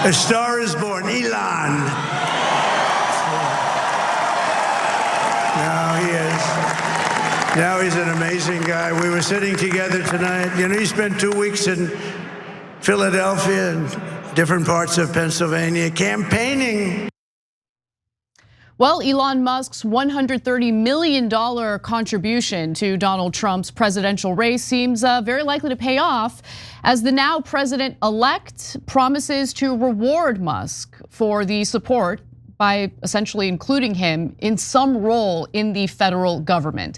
A star is born, Elon. Now he is. Now he's an amazing guy. We were sitting together tonight. You know, he spent 2 weeks in Philadelphia and different parts of Pennsylvania campaigning. Well, Elon Musk's $130 million contribution to Donald Trump's presidential race seems very likely to pay off as the now president-elect promises to reward Musk for the support by essentially including him in some role in the federal government.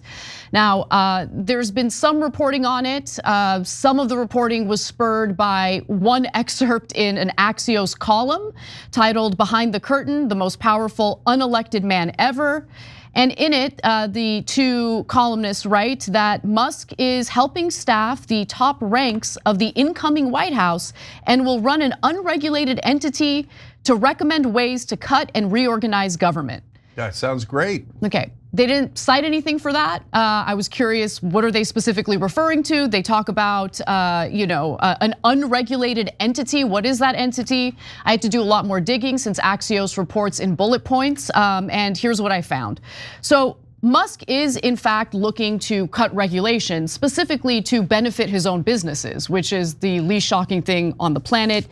Now, there's been some reporting on it. Some of the reporting was spurred by one excerpt in an Axios column titled "Behind the Curtain, the Most Powerful Unelected Man Ever." And in it, the two columnists write that Musk is helping staff the top ranks of the incoming White House and will run an unregulated entity to recommend ways to cut and reorganize government. That sounds great. Okay, they didn't cite anything for that. I was curious, what are they specifically referring to? They talk about, an unregulated entity. What is that entity? I had to do a lot more digging since Axios reports in bullet points, and here's what I found. So Musk is in fact looking to cut regulations specifically to benefit his own businesses, which is the least shocking thing on the planet.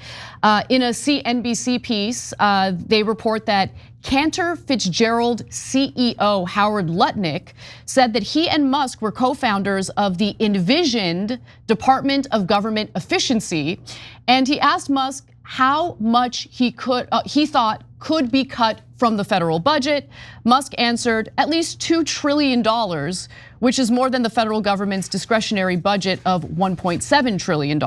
In a CNBC piece, they report that Cantor Fitzgerald CEO Howard Lutnick said that he and Musk were co-founders of the envisioned Department of Government Efficiency, and he asked Musk how much he thought could be cut from the federal budget. Musk answered at least $2 trillion, which is more than the federal government's discretionary budget of $1.7 trillion.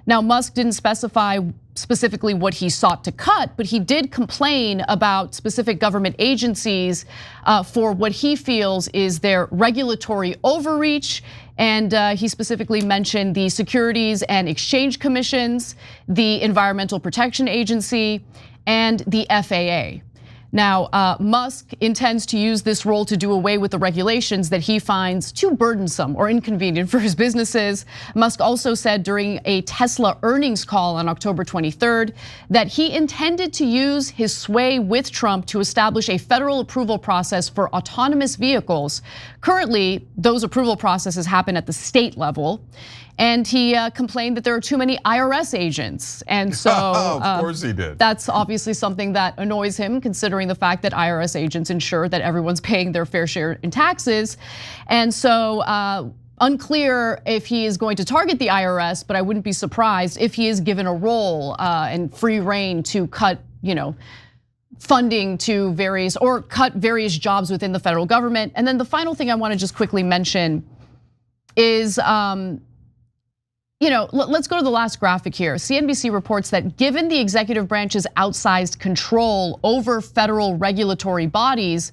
Now, Musk didn't specify specifically what he sought to cut, but he did complain about specific government agencies for what he feels is their regulatory overreach. And he specifically mentioned the Securities and Exchange Commissions, the Environmental Protection Agency, and the FAA. Now, Musk intends to use this role to do away with the regulations that he finds too burdensome or inconvenient for his businesses. Musk also said during a Tesla earnings call on October 23rd that he intended to use his sway with Trump to establish a federal approval process for autonomous vehicles. Currently, those approval processes happen at the state level. And he complained that there are too many IRS agents. And so of course he did. That's obviously something that annoys him, considering the fact that IRS agents ensure that everyone's paying their fair share in taxes. And so unclear if he is going to target the IRS, but I wouldn't be surprised if he is given a role and free reign to cut, funding to various or cut various jobs within the federal government. And then the final thing I want to just quickly mention is let's go to the last graphic here. CNBC reports that given the executive branch's outsized control over federal regulatory bodies,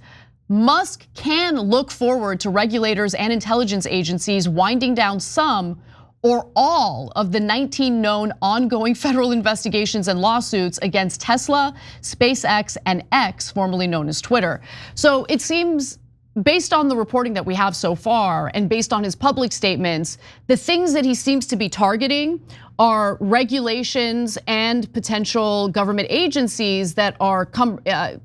Musk can look forward to regulators and intelligence agencies winding down some or all of the 19 known ongoing federal investigations and lawsuits against Tesla, SpaceX, and X, formerly known as Twitter. So it seems, based on the reporting that we have so far and based on his public statements, the things that he seems to be targeting are regulations and potential government agencies that are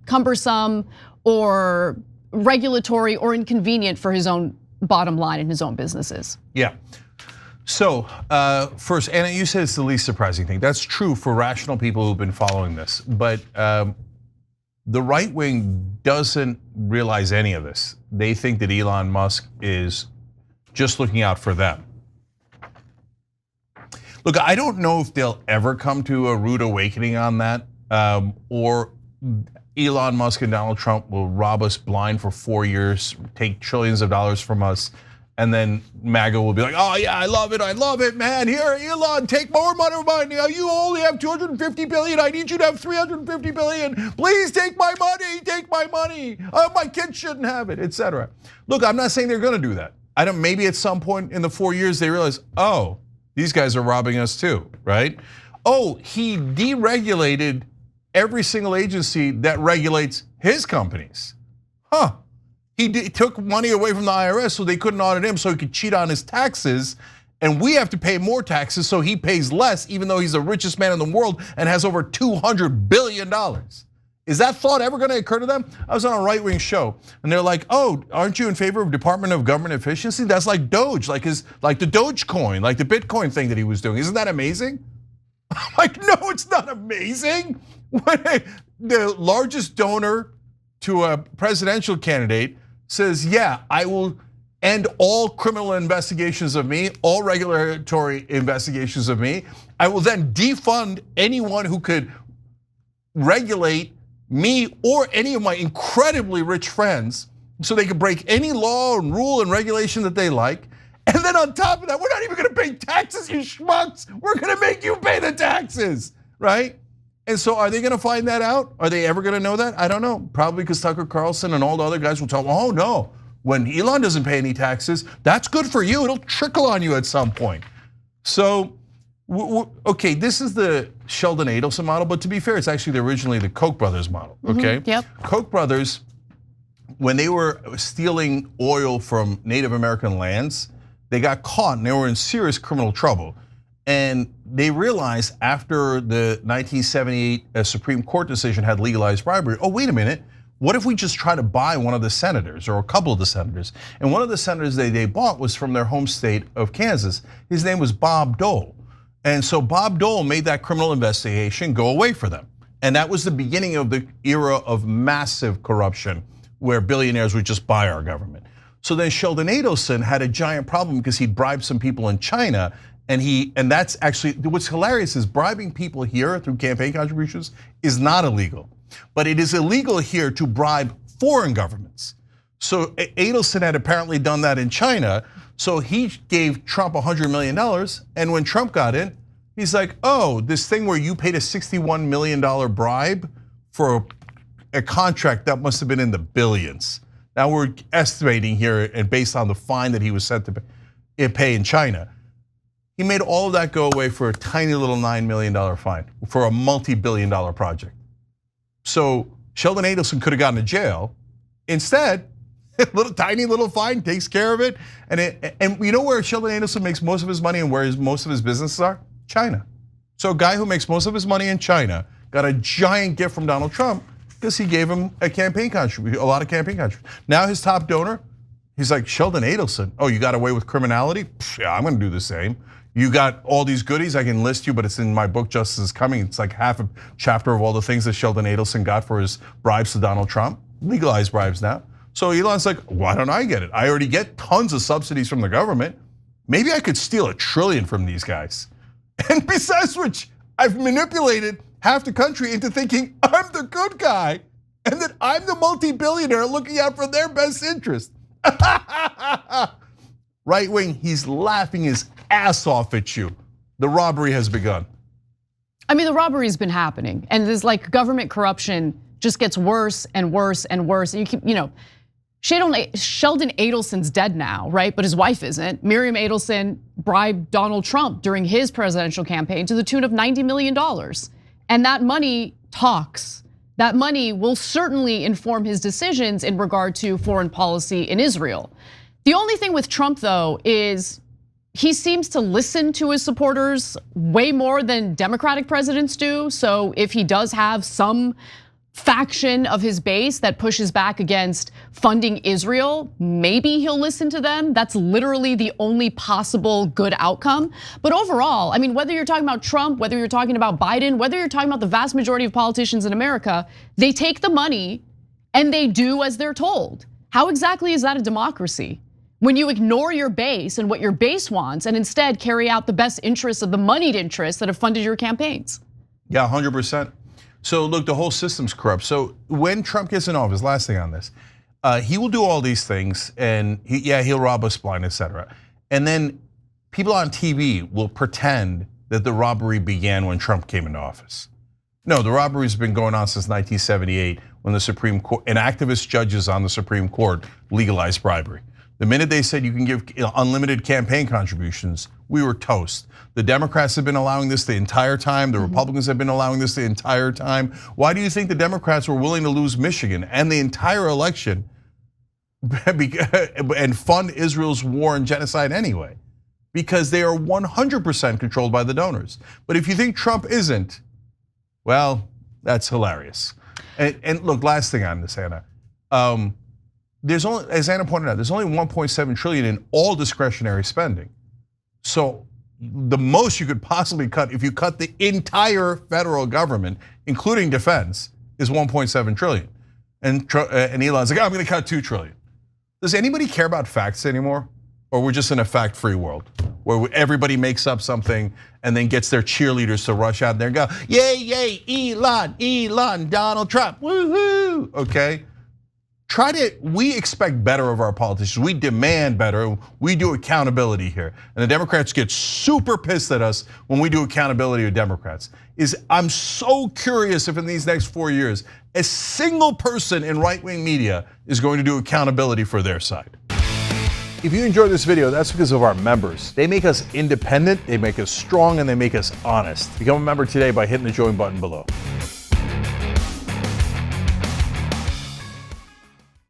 cumbersome or regulatory or inconvenient for his own bottom line and his own businesses. Yeah. So first, Anna, you said it's the least surprising thing. That's true for rational people who've been following this, but the right wing doesn't realize any of this. They think that Elon Musk is just looking out for them. Look, I don't know if they'll ever come to a rude awakening on that, or Elon Musk and Donald Trump will rob us blind for 4 years, take trillions of dollars from us, and then MAGA will be like, oh yeah, I love it, man. Here, Elon, take more money of mine. You only have 250 billion. I need you to have 350 billion. Please take my money. My kids shouldn't have it, etc. Look, I'm not saying they're gonna do that. Maybe at some point in the 4 years they realize, oh, these guys are robbing us too, right? Oh, he deregulated every single agency that regulates his companies. Huh. He took money away from the IRS so they couldn't audit him, so he could cheat on his taxes And we have to pay more taxes, so he pays less, even though he's the richest man in the world and has over $200 billion. Is that thought ever gonna occur to them? I was on a right-wing show, and they're like, oh, aren't you in favor of Department of Government Efficiency? That's like Doge, like the Dogecoin, like the Bitcoin thing that he was doing. Isn't that amazing? I'm like, no, it's not amazing. When the largest donor to a presidential candidate says, yeah, I will end all criminal investigations of me, all regulatory investigations of me. I will then defund anyone who could regulate me or any of my incredibly rich friends so they could break any law and rule and regulation that they like. And then on top of that, we're not even gonna pay taxes, you schmucks. We're gonna make you pay the taxes, right? And so are they gonna find that out? Are they ever gonna know that? I don't know. Probably because Tucker Carlson and all the other guys will tell them, oh no, when Elon doesn't pay any taxes, that's good for you. It'll trickle on you at some point. So, okay, this is the Sheldon Adelson model, but to be fair, it's actually originally the Koch brothers model, okay? Yep. Koch brothers, when they were stealing oil from Native American lands, they got caught and they were in serious criminal trouble. And they realized after the 1978 Supreme Court decision had legalized bribery, oh, wait a minute, what if we just try to buy one of the senators or a couple of the senators? And one of the senators they bought was from their home state of Kansas. His name was Bob Dole. And so Bob Dole made that criminal investigation go away for them. And that was the beginning of the era of massive corruption where billionaires would just buy our government. So then Sheldon Adelson had a giant problem because he'd bribed some people in China, and that's actually, what's hilarious is bribing people here through campaign contributions is not illegal. But it is illegal here to bribe foreign governments. So Adelson had apparently done that in China. So he gave Trump $100 million. And when Trump got in, he's like, oh, this thing where you paid a $61 million bribe for a contract that must have been in the billions. Now we're estimating here, and based on the fine that he was sent to pay in China. He made all of that go away for a tiny little $9 million fine for a multi-billion-dollar project. So Sheldon Adelson could have gotten to jail. Instead, tiny little fine takes care of it. And you know where Sheldon Adelson makes most of his money and where most of his businesses are? China. So a guy who makes most of his money in China got a giant gift from Donald Trump because he gave him a campaign contribution, a lot of campaign contributions. Now his top donor, he's like, Sheldon Adelson, oh, you got away with criminality? Yeah, I'm gonna do the same. You got all these goodies, I can list you, but it's in my book, Justice is Coming. It's like half a chapter of all the things that Sheldon Adelson got for his bribes to Donald Trump, legalized bribes now. So Elon's like, why don't I get it? I already get tons of subsidies from the government. Maybe I could steal $1 trillion from these guys. And besides which, I've manipulated half the country into thinking I'm the good guy and that I'm the multi-billionaire looking out for their best interest. Right wing, he's laughing his ass off at you. The robbery has begun. I mean, the robbery's been happening, and this like government corruption just gets worse and worse and worse. And you keep, Sheldon Adelson's dead now, right? But his wife isn't. Miriam Adelson bribed Donald Trump during his presidential campaign to the tune of $90 million. And that money talks. That money will certainly inform his decisions in regard to foreign policy in Israel. The only thing with Trump, though, is he seems to listen to his supporters way more than Democratic presidents do. So if he does have some faction of his base that pushes back against funding Israel, maybe he'll listen to them. That's literally the only possible good outcome. But overall, I mean, whether you're talking about Trump, whether you're talking about Biden, whether you're talking about the vast majority of politicians in America, they take the money and they do as they're told. How exactly is that a democracy? When you ignore your base and what your base wants and instead carry out the best interests of the moneyed interests that have funded your campaigns. Yeah, 100%. So look, the whole system's corrupt. So when Trump gets in office, last thing on this, he will do all these things and he'll rob us blind, etc. And then people on TV will pretend that the robbery began when Trump came into office. No, the robbery's been going on since 1978 when the Supreme Court and activist judges on the Supreme Court legalized bribery. The minute they said you can give unlimited campaign contributions, we were toast. The Democrats have been allowing this the entire time. The Republicans have been allowing this the entire time. Why do you think the Democrats were willing to lose Michigan and the entire election and fund Israel's war and genocide anyway? because they are 100% controlled by the donors. But if you think Trump isn't, well, that's hilarious. And look, last thing on this, Anna. There's only, as Anna pointed out, there's only 1.7 trillion in all discretionary spending. So the most you could possibly cut, if you cut the entire federal government, including defense, is 1.7 trillion. And Elon's like, oh, I'm going to cut 2 trillion. Does anybody care about facts anymore? Or we're just in a fact-free world where everybody makes up something and then gets their cheerleaders to rush out there and go, yay, yay, Elon, Donald Trump, woohoo, okay? We expect better of our politicians. We demand better. We do accountability here. And the Democrats get super pissed at us when we do accountability with Democrats. I'm so curious if in these next 4 years, a single person in right-wing media is going to do accountability for their side. If you enjoyed this video, that's because of our members. They make us independent, they make us strong, and they make us honest. Become a member today by hitting the join button below.